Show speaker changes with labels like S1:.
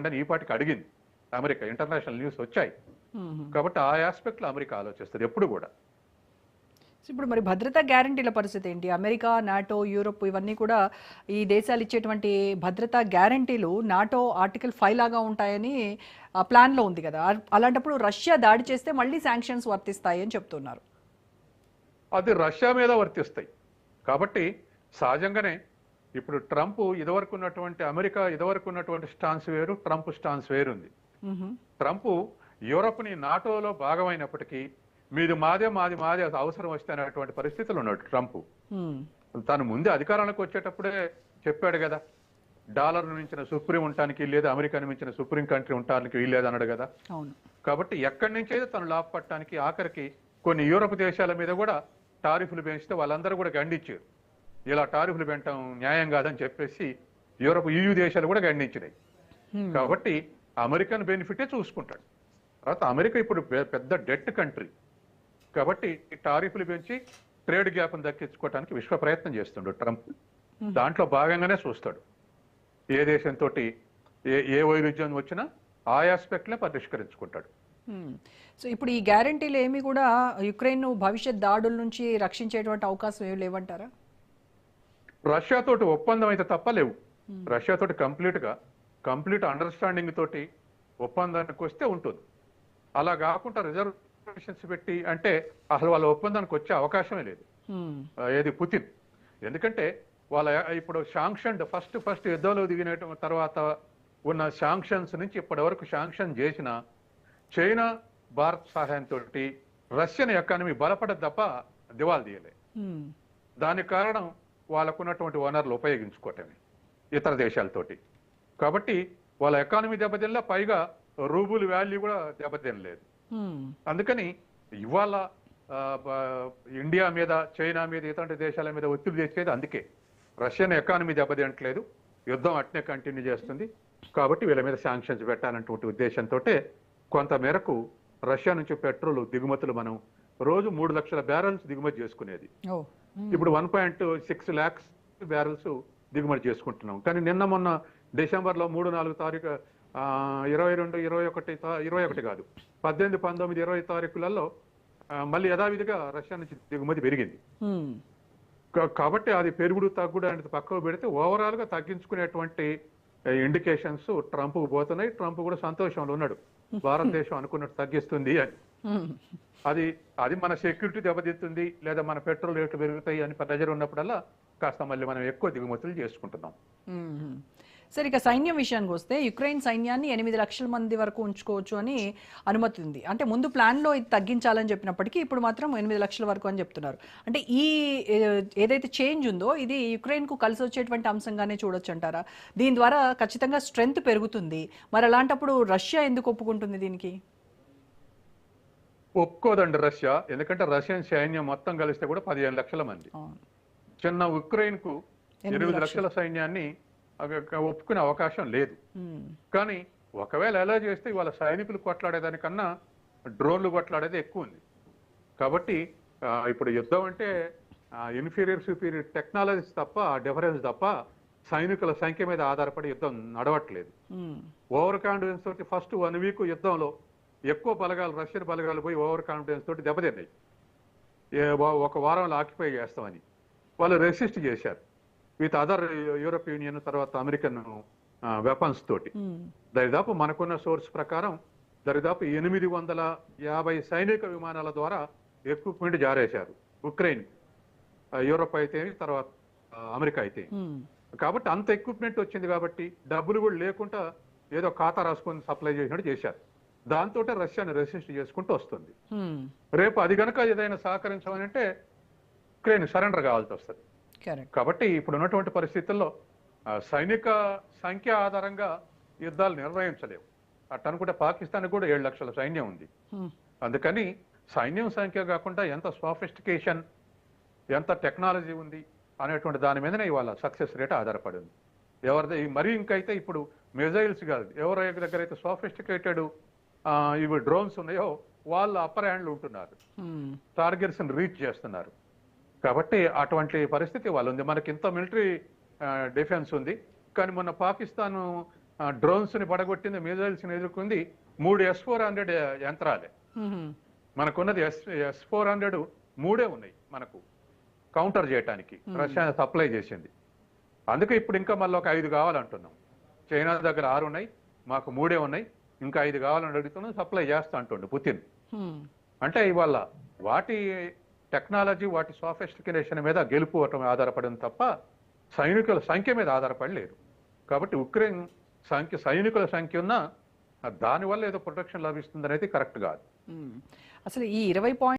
S1: అని ఈ పాటికి అడిగింది అమెరికా. ఇంటర్నేషనల్ న్యూస్ వచ్చాయి. కాబట్టి ఆ ఆస్పెక్ట్ లో అమెరికా ఆలోచిస్తుంది ఎప్పుడు కూడా.
S2: ఇప్పుడు మరి భద్రతా గ్యారంటీల పరిస్థితి ఏంటి? అమెరికా, నాటో, యూరోప్ ఇవన్నీ కూడా ఈ దేశాలు ఇచ్చేటువంటి భద్రతా గ్యారంటీలు నాటో ఆర్టికల్ 5 లాగా ఉంటాయని ప్లాన్లో ఉంది కదా. అలాంటప్పుడు రష్యా దాడి చేస్తే మళ్ళీ శాంక్షన్స్ వర్తిస్తాయి అని చెప్తున్నారు.
S1: అది రష్యా మీద వర్తిస్తాయి. కాబట్టి సహజంగానే ఇప్పుడు ట్రంప్ ఇదివరకు ఉన్నటువంటి అమెరికా ఇదివరకు ఉన్నటువంటి స్టాన్స్ వేరు, ట్రంప్ స్టాన్స్ వేరుంది. ట్రంప్ యూరోప్ని నాటోలో భాగమైనప్పటికీ మీది మాదే మాది మాదే అవసరం వస్తే అనేటువంటి పరిస్థితులు ఉన్నాడు ట్రంప్. తను ముందే అధికారానికి వచ్చేటప్పుడే చెప్పాడు కదా, డాలర్ మించిన సుప్రీం ఉండటానికి లేదా అమెరికాను మించిన సుప్రీం కంట్రీ ఉండటానికి వీల్లేదు అన్నాడు కదా. కాబట్టి ఎక్కడి నుంచి అయితే తను లాభ పట్టడానికి ఆఖరికి కొన్ని యూరోప్ దేశాల మీద కూడా టారిఫ్లు పెంచితే వాళ్ళందరూ కూడా గండించారు. ఇలా టారిఫ్లు పెంచడం న్యాయం కాదని చెప్పేసి యూరోప్ EU దేశాలు కూడా గండించినాయి. కాబట్టి అమెరికన్ బెనిఫిటే చూసుకుంటాడు. తర్వాత అమెరికా ఇప్పుడు పెద్ద డెట్ కంట్రీ కాబట్టి టారిఫ్లు పెంచి ట్రేడ్ గ్యాప్ను దక్కించుకోవడానికి విశ్వ ప్రయత్నం చేస్తుండు ట్రంప్. దాంట్లో భాగంగానే చూస్తాడు ఏ దేశంతో ఏ వైరుధ్యం వచ్చినా ఆ ఆస్పెక్ట్లే పరిష్కరించుకుంటాడు.
S2: సో ఇప్పుడు ఈ గ్యారంటీలు ఏమి కూడా యుక్రెయిన్ భవిష్యత్ దాడుల నుంచి రక్షించేటువంటి అవకాశం ఏమి లేవంటారా?
S1: రష్యాతోటి ఒప్పందం అయితే తప్ప లేవు. రష్యాతోటి కంప్లీట్ అండర్స్టాండింగ్ తోటి ఒప్పందానికి వస్తే ఉంటుంది. అలా కాకుండా రిజర్వేషన్స్ పెట్టి అంటే అసలు వాళ్ళ ఒప్పందానికి వచ్చే అవకాశమే లేదు. ఏది పుతిన్. ఎందుకంటే వాళ్ళ ఇప్పుడు శాంక్షన్ ఫస్ట్ యుద్ధంలో దిగిన తర్వాత ఉన్న శాంక్షన్స్ నుంచి ఇప్పటి వరకు శాంక్షన్ చేసిన చైనా భారత్ సహాయంతో రష్యన్ ఎకానమీ బలపడదు తప్ప దివాలా తీయలే. దానికి కారణం వాళ్ళకున్నటువంటి వనరులు ఉపయోగించుకోవటమే ఇతర దేశాలతోటి. కాబట్టి వాళ్ళ ఎకానమీ దెబ్బతినలే, పైగా రూబుల్ వాల్యూ కూడా దెబ్బతినలేదు. అందుకని ఇవాళ ఇండియా మీద, చైనా మీద, ఇతర దేశాల మీద ఒత్తిడి తెచ్చేది అందుకే. రష్యన్ ఎకానమీ దెబ్బతినట్లేదు, యుద్ధం అట్నే కంటిన్యూ చేస్తుంది. కాబట్టి వీళ్ళ మీద శాంక్షన్స్ పెట్టాలన్నటువంటి ఉద్దేశంతో కొంత మేరకు రష్యా నుంచి పెట్రోల్ దిగుమతులు మనం రోజు 3 లక్షల బ్యారెల్స్ దిగుమతి చేసుకునేది. ఇప్పుడు 1.6 lakhs బ్యారెల్స్ దిగుమతి చేసుకుంటున్నాం. కానీ నిన్న మొన్న డిసెంబర్లో 3-4 తారీఖు 22, 21 కాదు 18, 19, 20 తారీఖులలో మళ్ళీ యథావిధిగా రష్యా నుంచి దిగుమతి పెరిగింది. కాబట్టి అది పెరుగుడు తగ్గుడు అనేది పక్కకు పెడితే ఓవరాల్ గా తగ్గించుకునేటువంటి ఇండికేషన్స్ ట్రంప్ పోతున్నాయి. ట్రంప్ కూడా సంతోషంలో ఉన్నాడు, భారతదేశం అనుకున్నట్టు తగ్గిస్తుంది అని. అది మన సెక్యూరిటీ దెబ్బతిస్తుంది లేదా మన పెట్రోల్ రేట్లు పెరుగుతాయి అని ప్రెజర్ ఉన్నప్పుడల్లా కాస్త మళ్ళీ మనం ఎక్కువ దిగుమతులు చేసుకుంటున్నాం.
S2: సరే, ఇక సైన్యం విషయానికి వస్తే యుక్రెయిన్ సైన్యాన్ని 8 లక్షల మంది వరకు ఉంచుకోవచ్చు అని అనుమతి ఉంది. అంటే ముందు ప్లాన్లో ఇది తగ్గించాలని చెప్పినప్పటికీ ఇప్పుడు మాత్రం 8 లక్షల వరకు అని చెప్తున్నారు. అంటే ఈ ఏదైతే చేంజ్ ఉందో ఇది యుక్రెయిన్కు కలిసి వచ్చేటువంటి అంశంగానే చూడొచ్చు అంటారా? దీని ద్వారా ఖచ్చితంగా స్ట్రెంగ్త్ పెరుగుతుంది. మరి అలాంటప్పుడు రష్యా ఎందుకు ఒప్పుకుంటుంది దీనికి?
S1: ఒప్పుకోదండి రష్యా. ఎందుకంటే రష్యన్ సైన్యం మొత్తం కలిస్తే కూడా 15 లక్షల మంది. చిన్న ఉక్రెయిన్ కు 8 లక్షల సైన్యాన్ని ఒప్పుకునే అవకాశం లేదు. కానీ ఒకవేళ ఎలా చేస్తే వాళ్ళ సైనికులు కొట్లాడేదానికన్నా డ్రోన్లు కొట్లాడేది ఎక్కువ ఉంది. కాబట్టి ఇప్పుడు యుద్ధం అంటే ఇన్ఫీరియర్ సుపీరియర్ టెక్నాలజీస్ తప్ప, డిఫరెన్స్ తప్ప సైనికుల సంఖ్య మీద ఆధారపడి యుద్ధం నడవట్లేదు. ఓవర్ కాన్ఫిడెన్స్ తోటి ఫస్ట్ 1 వీక్ యుద్ధంలో ఎక్కువ బలగాలు, రష్యన్ బలగాలు పోయి ఓవర్ కాన్ఫిడెన్స్ తోటి దెబ్బతిన్నాయి. ఒక వారంలో ఆక్యుపై చేస్తామని వాళ్ళు రెసిస్ట్ చేశారు విత్ అదర్ యూరోప్ యూనియన్, తర్వాత అమెరికన్ వెపన్స్ తోటి. దరిదాపు మనకున్న సోర్స్ ప్రకారం దరిదాపు 850 సైనిక విమానాల ద్వారా ఎక్విప్మెంట్ జారేశారు ఉక్రెయిన్, యూరోప్ అయితే తర్వాత అమెరికా అయితే. కాబట్టి అంత ఎక్విప్మెంట్ వచ్చింది కాబట్టి డబ్బులు కూడా లేకుండా ఏదో ఖాతా రాసుకొని సప్లై చేసినట్టు చేశారు. దాంతో రష్యాని రెసిస్ట్ చేసుకుంటూ వస్తుంది. రేపు అది కనుక ఏదైనా సహకరించమని అంటే ఉక్రెయిన్ సరెండర్ కావాల్సి వస్తుంది. కాబట్టి ఇప్పుడు ఉన్నటువంటి పరిస్థితుల్లో సైనిక సంఖ్య ఆధారంగా యుద్ధాలు నిర్వహించలేవు. అట్ట అనుకుంటే పాకిస్తాన్ కూడా 7 లక్షల సైన్యం ఉంది. అందుకని సైన్యం సంఖ్య కాకుండా ఎంత సోఫిస్టికేషన్, ఎంత టెక్నాలజీ ఉంది అనేటువంటి దాని మీదనే ఇవాళ సక్సెస్ రేట్ ఆధారపడింది. ఎవరిది మరీ ఇంకైతే ఇప్పుడు మిజైల్స్ కాదు, ఎవరి దగ్గర అయితే సోఫిస్టికేటెడ్ ఇవి డ్రోన్స్ ఉన్నాయో వాళ్ళు అప్పర్ హ్యాండ్లు ఉంటున్నారు, టార్గెట్స్ రీచ్ చేస్తున్నారు. కాబట్టి అటువంటి పరిస్థితి వాళ్ళు ఉంది. మనకి ఇంత మిలిటరీ డిఫెన్స్ ఉంది, కానీ మొన్న పాకిస్తాన్ డ్రోన్స్ ని పడగొట్టింది, మిజైల్స్ ని ఎదుర్కొంది 3 S-400 యంత్రాలే. మనకున్నది S-400 3 ఉన్నాయి మనకు కౌంటర్ చేయడానికి రష్యా సప్లై చేసింది. అందుకే ఇప్పుడు ఇంకా మళ్ళీ ఒక 5 కావాలంటున్నాం. చైనా దగ్గర 6 ఉన్నాయి, మాకు 3 ఉన్నాయి, ఇంకా 5 కావాలని అడుగుతున్నాం, సప్లై చేస్తా అంటుండు పుతిన్. అంటే ఇవాళ వాటి టెక్నాలజీ, వాటి సోఫిస్టికేషన్ మీద గెలుపు ఆధారపడింది తప్ప సైనికుల సంఖ్య మీద ఆధారపడి లేదు. కాబట్టి ఉక్రెయిన్ సైనికుల సంఖ్య ఉన్నా దానివల్ల ఏదో ప్రొటెక్షన్ లభిస్తుంది అనేది కరెక్ట్ కాదు.
S2: అసలు ఈ 20